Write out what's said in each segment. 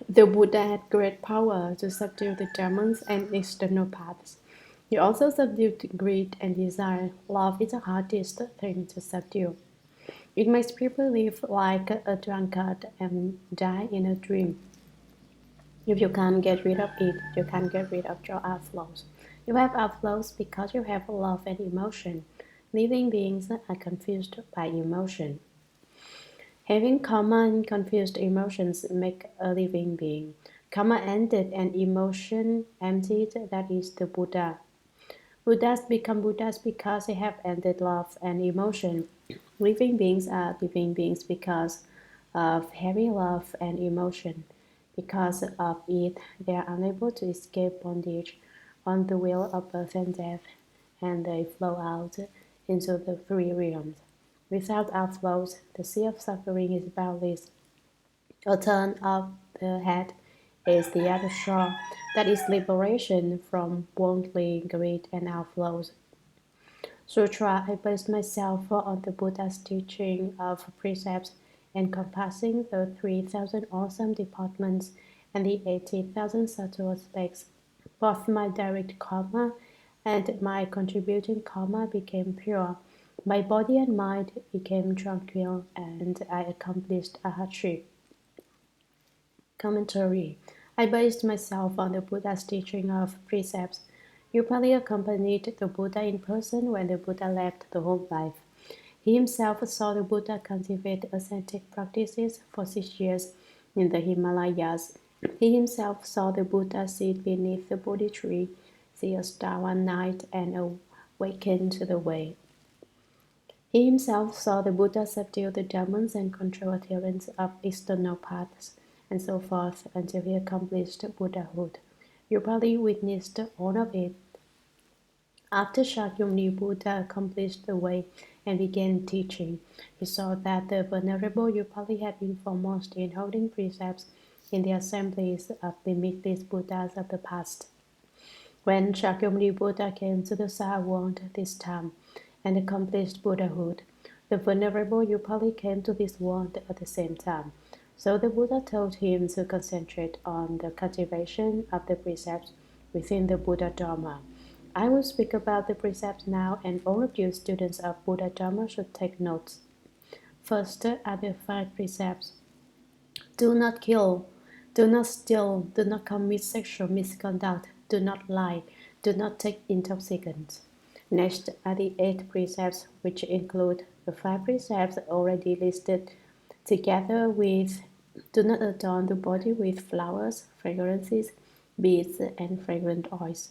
The Buddha had great power to subdue the demons and external paths. He also subdued greed and desire. Love is the hardest thing to subdue. It makes people live like a drunkard and die in a dream. If you can't get rid of it, you can't get rid of your outflows. You have outflows because you have love and emotion. Living beings are confused by emotion. Having common confused emotions make a living being. Karma ended and emotion emptied, that is the Buddha. Buddhas become Buddhas because they have ended love and emotion. Living beings are living beings because of having love and emotion. Because of it, they are unable to escape bondage on the wheel of birth and death, and they flow out into the three realms. Without outflows, the sea of suffering is boundless. A turn of the head is the other shore, that is liberation from worldly greed and outflows. Sutra, I based myself on the Buddha's teaching of precepts encompassing the 3,000 awesome departments and the 80,000 subtle aspects. Both my direct karma and my contributing karma became pure. My body and mind became tranquil, and I accomplished a hardship. Commentary. I based myself on the Buddha's teaching of precepts. Upali accompanied the Buddha in person when the Buddha left the home life. He himself saw the Buddha cultivate ascetic practices for 6 years in the Himalayas. He himself saw the Buddha sit beneath the Bodhi tree, see a star one night, and awaken to the way. He himself saw the Buddha subdue the demons and control adherents of external paths, and so forth until he accomplished Buddhahood. You probably witnessed all of it. After Shakyamuni Buddha accomplished the way and began teaching, he saw that the Venerable Upali had been foremost in holding precepts in the assemblies of the limitless Buddhas of the past. When Shakyamuni Buddha came to the Saha world this time and accomplished Buddhahood, the Venerable Upali came to this world at the same time. So the Buddha told him to concentrate on the cultivation of the precepts within the Buddha Dharma. I will speak about the precepts now, and all of you students of Buddha Dharma should take notes. First are the 5 precepts. Do not kill, do not steal, do not commit sexual misconduct, do not lie, do not take intoxicants. Next are the 8 precepts, which include the 5 precepts already listed, together with do not adorn the body with flowers, fragrances, beads, and fragrant oils.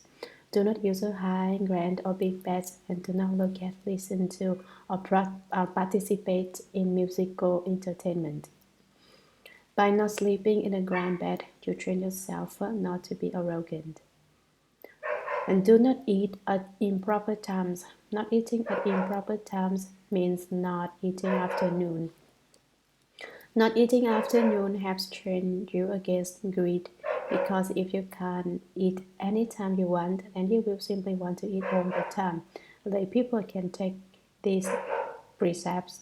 Do not use a high, grand, or big beds, and do not look at, listen to, or participate in musical entertainment. By not sleeping in a grand bed, you train yourself not to be arrogant. And do not eat at improper times. Not eating at improper times means not eating after noon. Not eating after noon helps train you against greed, because if you can't eat any time you want, then you will simply want to eat all the time. Lay people can take these precepts.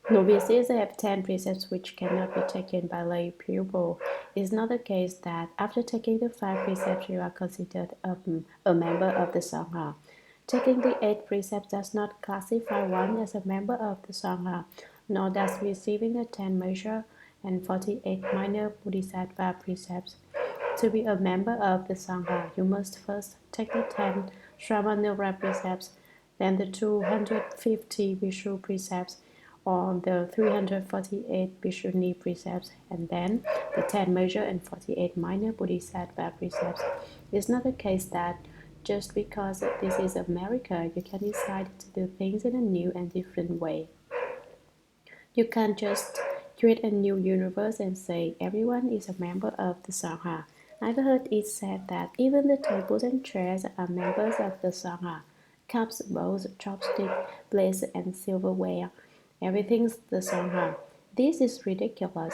Novices have 10 precepts which cannot be taken by lay pupil. It's not the case that after taking the 5 precepts you are considered a member of the Sangha. Taking the 8 precepts does not classify one as a member of the Sangha, nor does receiving the 10 major and 48 minor Bodhisattva precepts. To be a member of the Sangha, you must first take the 10 Shravanura precepts, then the 250 Vishu precepts, or the 348 Bhikshuni precepts, and then the 10 major and 48 minor Bodhisattva precepts. It's not the case that just because this is America, you can decide to do things in a new and different way. You can't just create a new universe and say everyone is a member of the Sangha. I've heard it said that even the tables and chairs are members of the Sangha. Cups, bowls, chopsticks, plates, and silverware. Everything's the Sangha. This is ridiculous.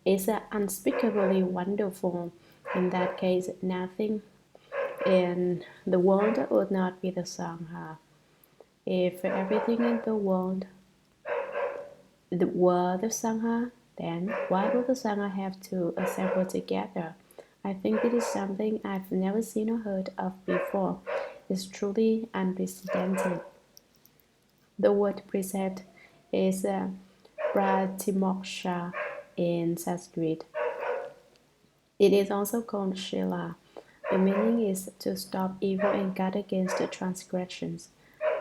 It's unspeakably wonderful. In that case, nothing in the world would not be the Sangha. If everything in the world were the Sangha, Then why would the Sangha have to assemble together? I think it is something I've never seen or heard of before. It's truly unprecedented. The word precept is pratimoksha in Sanskrit. It is also called shila. The meaning is to stop evil and guard against transgressions.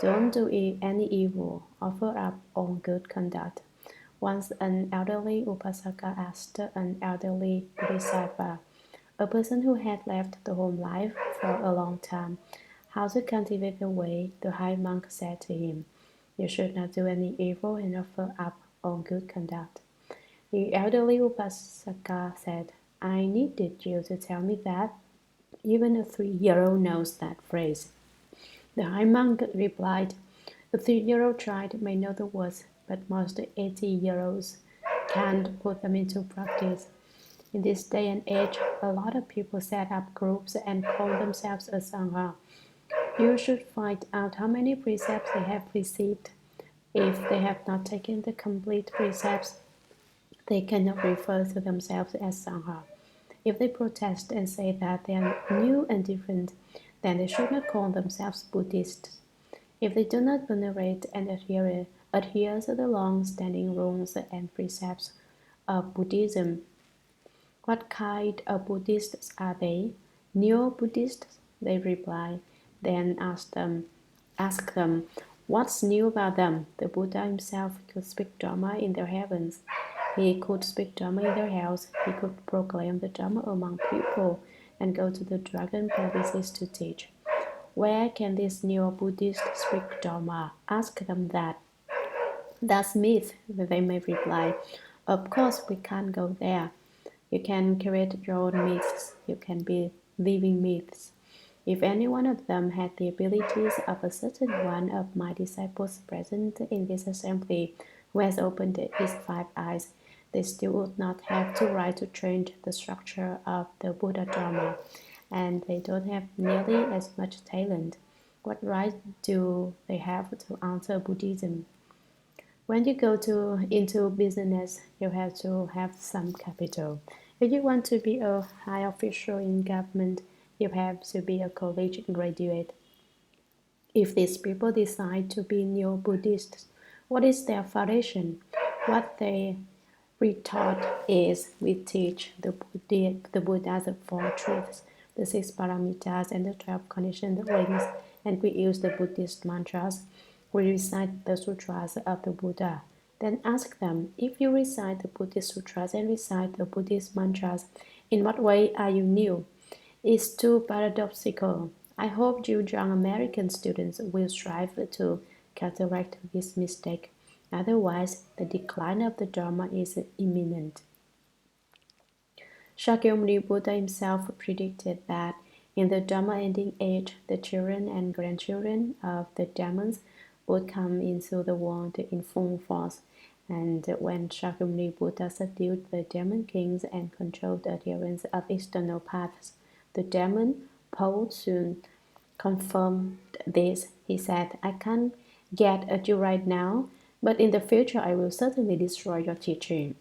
Don't do any evil, offer up all good conduct. Once an elderly upasaka asked an elderly bodhisattva, a person who had left the home life for a long time, how to cultivate the way. The high monk said to him, "You should not do any evil and offer up all good conduct." The elderly upasaka said, "I needed you to tell me that. Even a 3-year-old knows that phrase." The high monk replied, "A 3-year-old child may know the words, but most 80-year-olds can't put them into practice." In this day and age, a lot of people set up groups and call themselves a Sangha. You should find out how many precepts they have received. If they have not taken the complete precepts, they cannot refer to themselves as Sangha. If they protest and say that they are new and different, then they should not call themselves Buddhists. If they do not venerate and adhere to the long-standing rules and precepts of Buddhism, what kind of Buddhists are they? Neo-Buddhists, they reply. Then ask them, what's new about them? The Buddha himself could speak Dharma in their heavens. He could speak Dharma in their hells. He could proclaim the Dharma among people and go to the dragon palaces to teach. Where can these neo-Buddhists speak Dharma? Ask them that. That's myth, they may reply. Of course, we can't go there. You can create your own myths. You can be living myths. If any one of them had the abilities of a certain one of my disciples present in this assembly, who has opened his 5 eyes, they still would not have the right to change the structure of the Buddha Dharma, and they don't have nearly as much talent. What right do they have to alter Buddhism? When you go into business, you have to have some capital. If you want to be a high official in government, you have to be a college graduate. If these people decide to be neo-Buddhists, what is their foundation? What they retort is, we teach the Buddha's 4 truths, the 6 paramitas, and the 12 conditioned links, and we use the Buddhist mantras. We recite the sutras of the Buddha. Then ask them, if you recite the Buddhist sutras and recite the Buddhist mantras, in what way are you new? It's too paradoxical. I hope you young American students will strive to counteract this mistake. Otherwise, the decline of the Dharma is imminent. Shakyamuni Buddha himself predicted that in the Dharma Ending Age, the children and grandchildren of the demons would come into the world in full force. And when Shakyamuni Buddha subdued the demon kings and controlled the adherents of external paths, the demon Po soon confirmed this. He said, "I can't get at you right now, but in the future I will certainly destroy your teaching."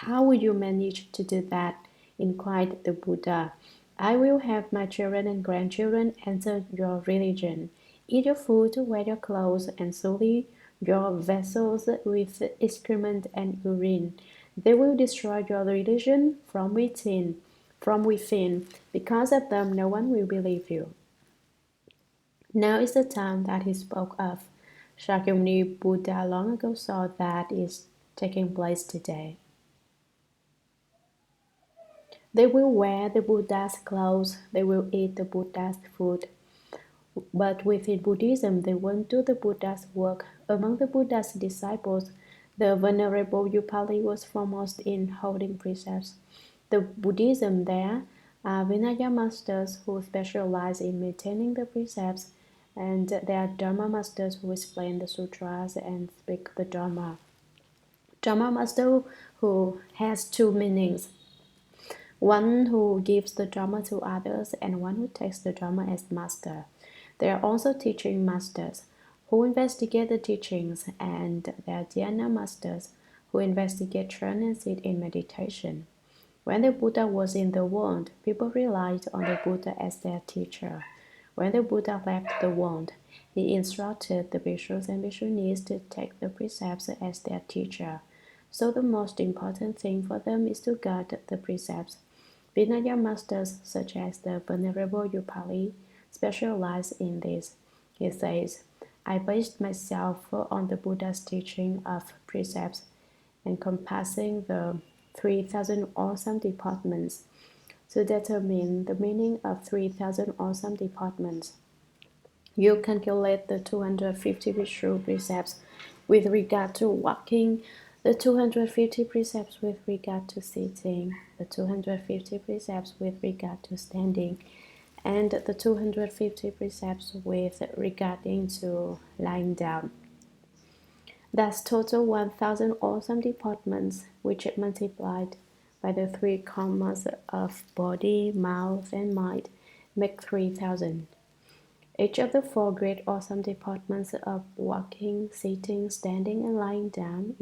"How will you manage to do that?" inquired the Buddha. "I will have my children and grandchildren enter your religion, eat your food, wear your clothes, and sully your vessels with excrement and urine. They will destroy your religion from within. Because of them, no one will believe you." Now is the time that he spoke of. Shakyamuni Buddha long ago saw that is taking place today. They will wear the Buddha's clothes, they will eat the Buddha's food. But within Buddhism, they won't do the Buddha's work. Among the Buddha's disciples, the Venerable Upali was foremost in holding precepts. The Buddhism there are Vinaya masters who specialize in maintaining the precepts, and there are Dharma masters who explain the sutras and speak the Dharma. Dharma master who has 2 meanings. One who gives the Dharma to others and one who takes the Dharma as master. There are also teaching masters who investigate the teachings, and there are dhyana masters who investigate transit in meditation. When the Buddha was in the world, people relied on the Buddha as their teacher. When the Buddha left the world, he instructed the bhikshus and bhikshunis to take the precepts as their teacher. So the most important thing for them is to guard the precepts. Vinaya masters such as the Venerable Upali specialize in this. He says, I based myself on the Buddha's teaching of precepts encompassing the 3,000 awesome departments. To determine the meaning of 3,000 awesome departments, you calculate the 250 Vishu precepts with regard to walking, the 250 precepts with regard to sitting, the 250 precepts with regard to standing, and the 250 precepts with regarding to lying down. That's total 1,000 awesome departments, which multiplied by the 3 karmas of body, mouth, and mind make 3,000. Each of the 4 great awesome departments of walking, sitting, standing, and lying down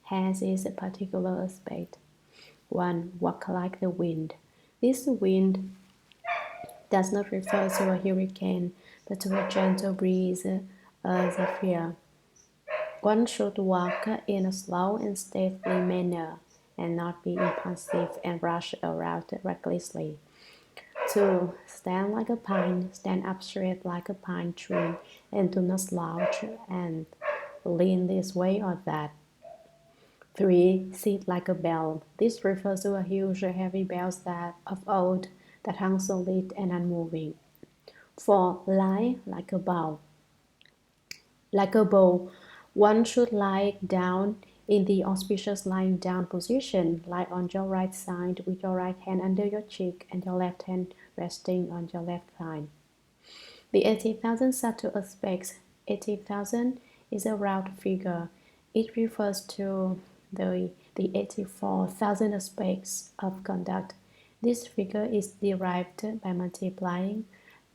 has its particular aspect. 1. Walk like the wind. This wind does not refer to a hurricane, but to a gentle breeze, a zephyr. One should walk in a slow and stately manner, and not be impulsive and rush around recklessly. 2. Stand like a pine, stand up straight like a pine tree, and do not slouch and lean this way or that. 3. Sit like a bell. This refers to a huge heavy bell that of old that hung solid and unmoving. 4. Lie like a bow. Like a bow, one should lie down in the auspicious lying down position. Lie on your right side with your right hand under your cheek and your left hand resting on your left thigh. The 80,000 subtle aspects. 80,000 is a round figure. It refers to the 84,000 aspects of conduct. This figure is derived by multiplying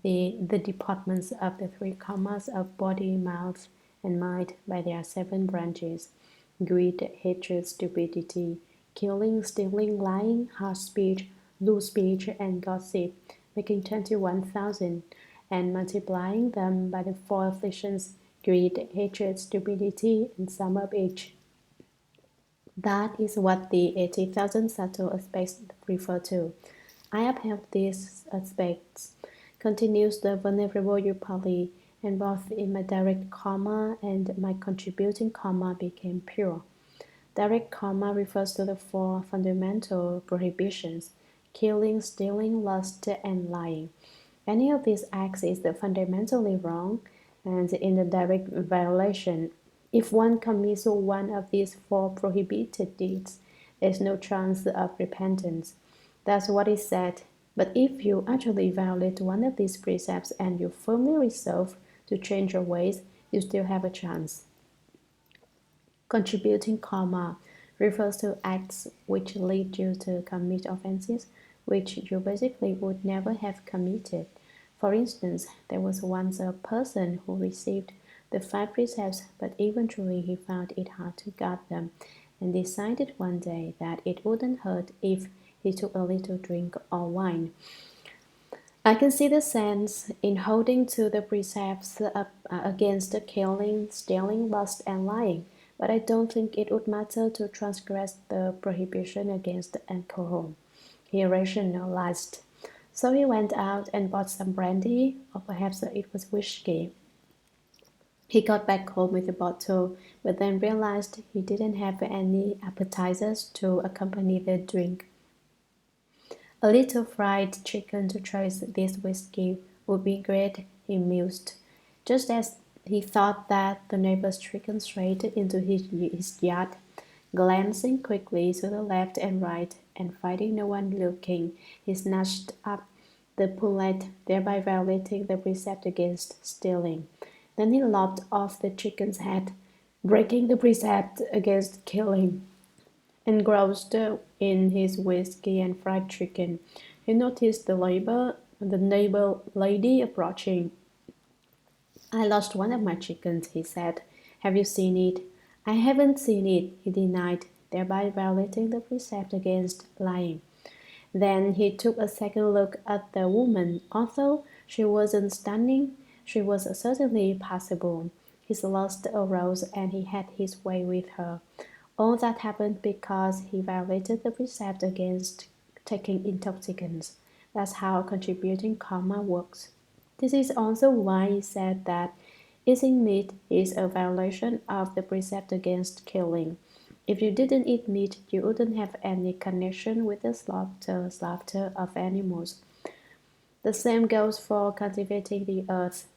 the departments of the 3 karmas of body, mouth, and mind by their 7 branches: greed, hatred, stupidity, killing, stealing, lying, harsh speech, loose speech, and gossip, making 21,000, and multiplying them by the 4 afflictions: greed, hatred, stupidity, and sum of each. That is what the 80,000 subtle aspects refer to. I upheld these aspects, continues the Venerable Upali, and both in my direct karma and my contributing karma became pure. Direct karma refers to the 4 fundamental prohibitions: killing, stealing, lust, and lying. Any of these acts is fundamentally wrong and in the direct violation. If one commits one of these 4 prohibited deeds, there is no chance of repentance. That's what is said. But if you actually violate one of these precepts and you firmly resolve to change your ways, you still have a chance. Contributing karma refers to acts which lead you to commit offenses which you basically would never have committed. For instance, there was once a person who received the 5 precepts, but eventually he found it hard to guard them, and decided one day that it wouldn't hurt if he took a little drink or wine. I can see the sense in holding to the precepts against killing, stealing, lust, and lying, but I don't think it would matter to transgress the prohibition against alcohol. He rationalized. So he went out and bought some brandy, or perhaps it was whiskey. He got back home with a bottle, but then realized he didn't have any appetizers to accompany the drink. A little fried chicken to trace this whiskey would be great, he mused. Just as he thought that, the neighbor's chicken strayed into his yard. Glancing quickly to the left and right, and finding no one looking, he snatched up the pullet, thereby violating the precept against stealing. Then he lopped off the chicken's head, breaking the precept against killing. Engrossed in his whiskey and fried chicken, he noticed the neighbor lady approaching. I lost one of my chickens, he said. Have you seen it? I haven't seen it, he denied. thereby violating the precept against lying. Then he took a second look at the woman. Although she wasn't stunning, she was certainly passable. His lust arose and he had his way with her. All that happened because he violated the precept against taking intoxicants. That's how contributing karma works. This is also why he said that eating meat is a violation of the precept against killing. If you didn't eat meat, you wouldn't have any connection with the slaughter of animals. The same goes for cultivating the earth.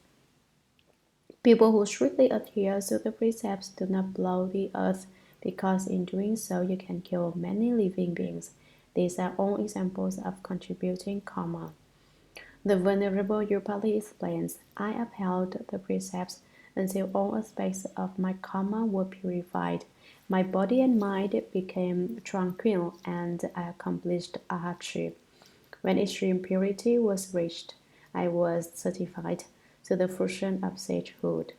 People who strictly adhere to the precepts do not plow the earth because in doing so you can kill many living beings. These are all examples of contributing karma. The Venerable Yupali explains, I upheld the precepts until all aspects of my karma were purified. My body and mind became tranquil and I accomplished arhatship. When extreme purity was reached, I was certified to the fruition of sagehood.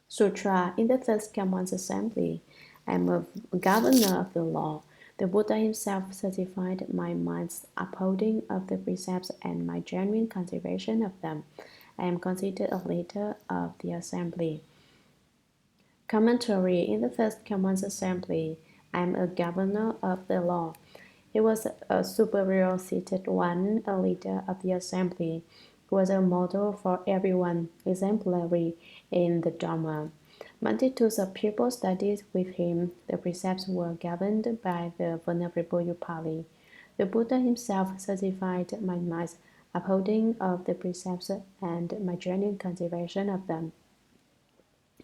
Sutra. In the third Commons Assembly, I am a governor of the law. The Buddha himself certified my mind's upholding of the precepts and my genuine conservation of them. I am considered a leader of the assembly. Commentary. In the first Commons Assembly, I am a governor of the law. He was a superior seated one, a leader of the assembly, who was a model for everyone, exemplary in the Dharma. Multitudes of people studied with him. The precepts were governed by the Venerable Yupali. The Buddha himself certified my mind's upholding of the precepts and my genuine conservation of them.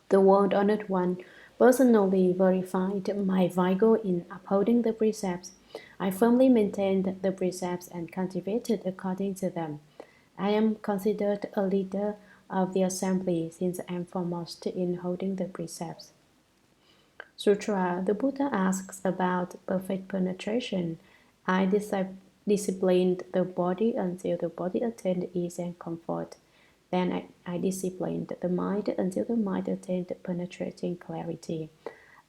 The world-honored one personally verified my vigor in upholding the precepts. I firmly maintained the precepts and cultivated according to them. I am considered a leader of the assembly since I am foremost in holding the precepts. Sutra. The Buddha asks about perfect penetration. I disciplined the body until the body attained ease and comfort. Then I disciplined the mind until the mind attained penetrating clarity.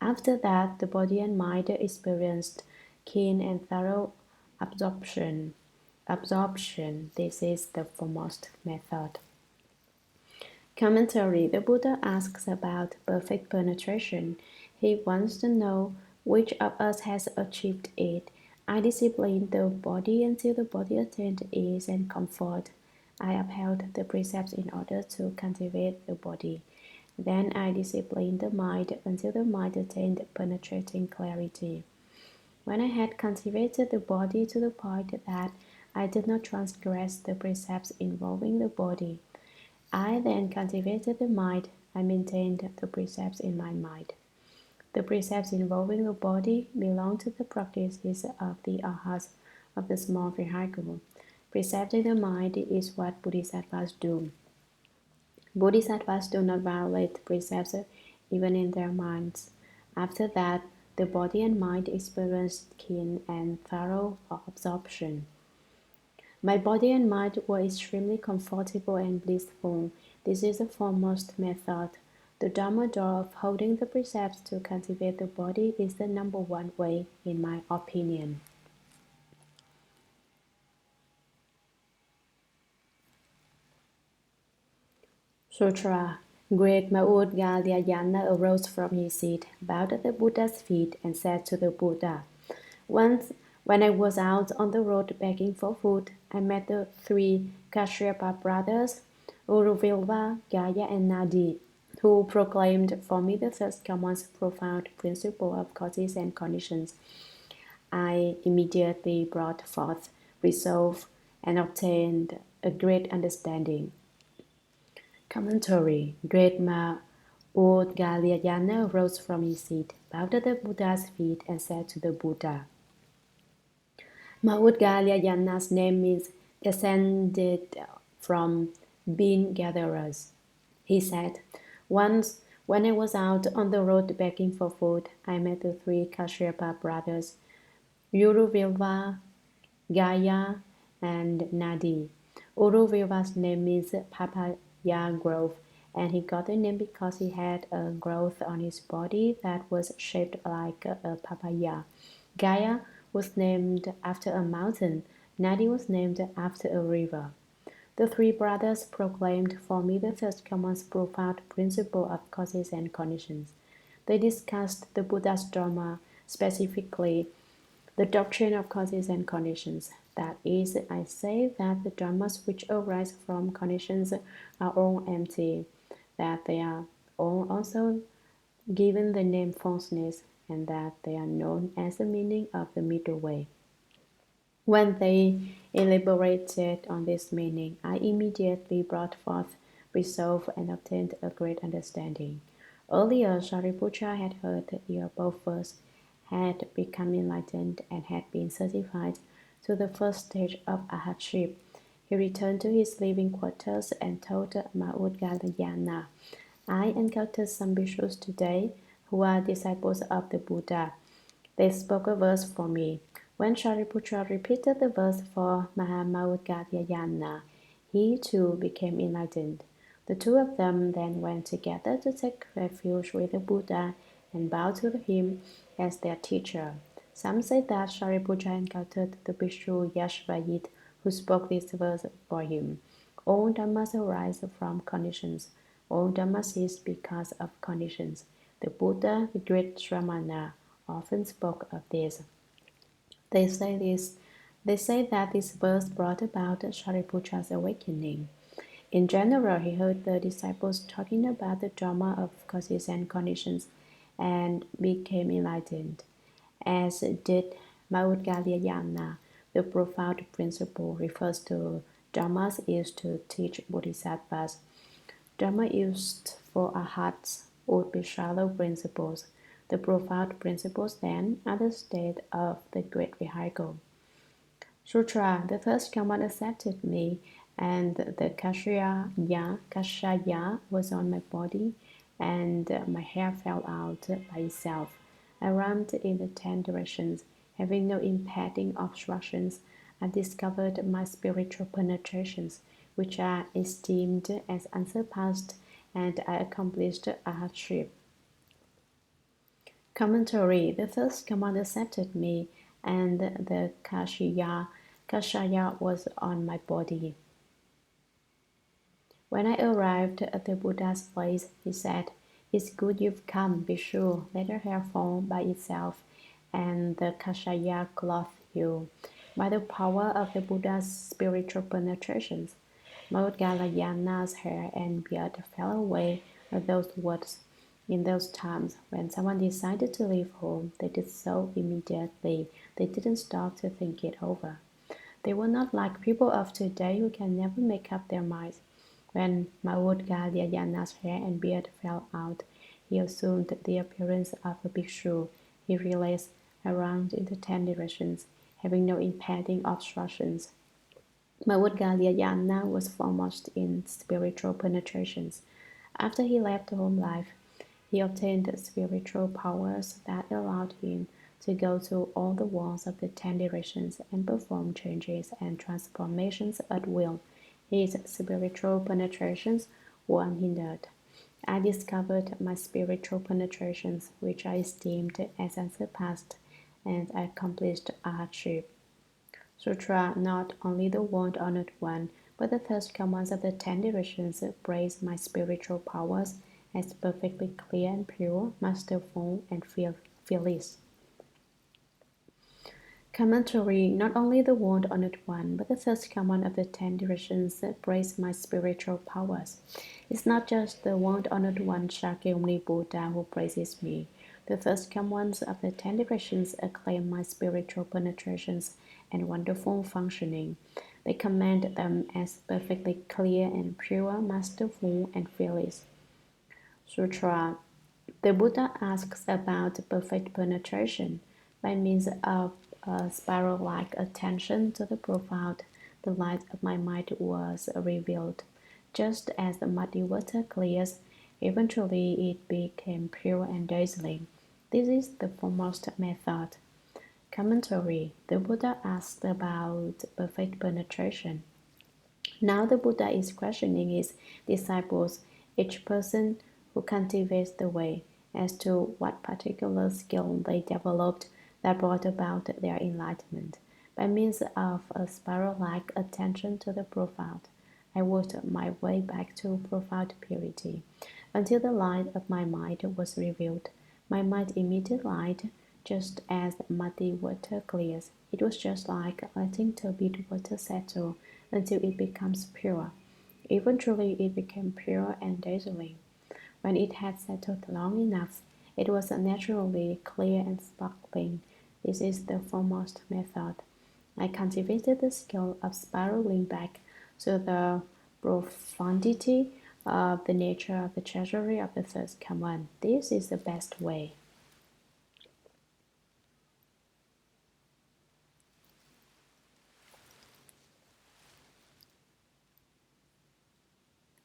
After that, the body and mind experienced keen and thorough absorption. This is the foremost method. Commentary. The Buddha asks about perfect penetration. He wants to know which of us has achieved it. I disciplined the body until the body attained ease and comfort. I upheld the precepts in order to cultivate the body. Then I disciplined the mind until the mind attained penetrating clarity. When I had cultivated the body to the point that I did not transgress the precepts involving the body, I then cultivated the mind. I maintained the precepts in my mind. The precepts involving the body belong to the practices of the arhats of the small vehicle. Precepting the mind is what Bodhisattvas do. Bodhisattvas do not violate precepts even in their minds. After that, the body and mind experience keen and thorough absorption. My body and mind were extremely comfortable and blissful. This is the foremost method. The Dharma door of holding the precepts to cultivate the body is the number one way, in my opinion. Sutra. Great Maudgalyayana arose from his seat, bowed at the Buddha's feet, and said to the Buddha, Once, when I was out on the road begging for food, I met the three Kashyapa brothers, Uruvilva, Gaya, and Nadi, who proclaimed for me the third command's profound principle of causes and conditions. I immediately brought forth resolve and obtained a great understanding. Commentary. Great Maudgalyayana rose from his seat, bowed at the Buddha's feet, and said to the Buddha, Maudgalyayana's name means descended from bean gatherers. He said, Once, when I was out on the road begging for food, I met the three Kashyapa brothers, Uruvilva, Gaya, and Nadi. Uruvilva's name means papaya grove, and he got the name because he had a growth on his body that was shaped like a papaya. Gaia was named after a mountain. Nadi was named after a river. The three brothers proclaimed for me the Third Command's profound principle of causes and conditions. They discussed the Buddha's Dharma, specifically the doctrine of causes and conditions. That is, I say that the dharmas which arise from conditions are all empty, that they are all also given the name falseness, and that they are known as the meaning of the middle way. When they elaborated on this meaning, I immediately brought forth resolve and obtained a great understanding. Earlier, Shariputra had heard that the above verse, had become enlightened, and had been certified to the first stage of arhatship. He returned to his living quarters and told Maudgalyana, I encountered some bhikshus today who are disciples of the Buddha. They spoke a verse for me. When Shariputra repeated the verse for Mahamaudgalyana, he too became enlightened. The two of them then went together to take refuge with the Buddha and bowed to him as their teacher. Some say that Shariputra encountered the Bhikshu Yashvayit who spoke this verse for him. All dhammas arise from conditions. All dhammas cease because of conditions. The Buddha, the great Shramana, often spoke of this. They say that this verse brought about Shariputra's awakening. In general, he heard the disciples talking about the Dharma of causes and conditions and became enlightened, as did Maudgalyayana. The profound principle refers to dharmas used to teach bodhisattvas. Dharma used for arhats would be shallow principles. The profound principles, then, are the state of the great vehicle. Sutra, the first command accepted me, and the kashaya was on my body, and my hair fell out by itself. I roamed in the 10 directions, having no impeding obstructions. I discovered my spiritual penetrations, which are esteemed as unsurpassed, and I accomplished arhatship. Commentary. The first command accepted me, and the kashaya was on my body. When I arrived at the Buddha's place, he said, It's good you've come, be sure. Let your hair fall by itself, and the kashaya clothe you. By the power of the Buddha's spiritual penetrations, Maudgalyana's hair and beard fell away at those words. In those times, when someone decided to leave home, they did so immediately. They didn't stop to think it over. They were not like people of today who can never make up their minds. When Maudgalyayana's hair and beard fell out, he assumed the appearance of a bhikshu. He relaxed around in the 10 directions, having no impeding obstructions. Maudgalyayana was foremost in spiritual penetrations. After he left home life, he obtained spiritual powers that allowed him to go to all the worlds of the 10 directions and perform changes and transformations at will. His spiritual penetrations were unhindered. I discovered my spiritual penetrations, which I esteemed as unsurpassed, and I accomplished arhatship. Sutra, not only the world-honored one, but the first commands of the 10 directions praise my spiritual powers as perfectly clear and pure, masterful, and fearless. Commentary. Not only the world-honored one, but the first command of the 10 directions praise my spiritual powers. It's not just the world-honored one, Shakyamuni Buddha, who praises me. The first commands of the 10 directions acclaim my spiritual penetrations and wonderful functioning. They commend them as perfectly clear and pure, masterful, and fearless. Sutra. The Buddha asks about perfect penetration. By means of a spiral-like attention to the profound, the light of my mind was revealed. Just as the muddy water clears, eventually it became pure and dazzling. This is the foremost method. Commentary. The Buddha asked about perfect penetration. Now the Buddha is questioning his disciples Each person who cultivates the way, as to what particular skill they developed that brought about their enlightenment, by means of a spiral-like attention to the profound. I worked my way back to profound purity, until the light of my mind was revealed. My mind emitted light, just as muddy water clears. It was just like letting turbid water settle until it becomes pure. Eventually it became pure and dazzling. When it had settled long enough, it was naturally clear and sparkling. This is the foremost method. I cultivated the skill of spiraling back to the profundity of the nature of the treasury of the first command. This is the best way.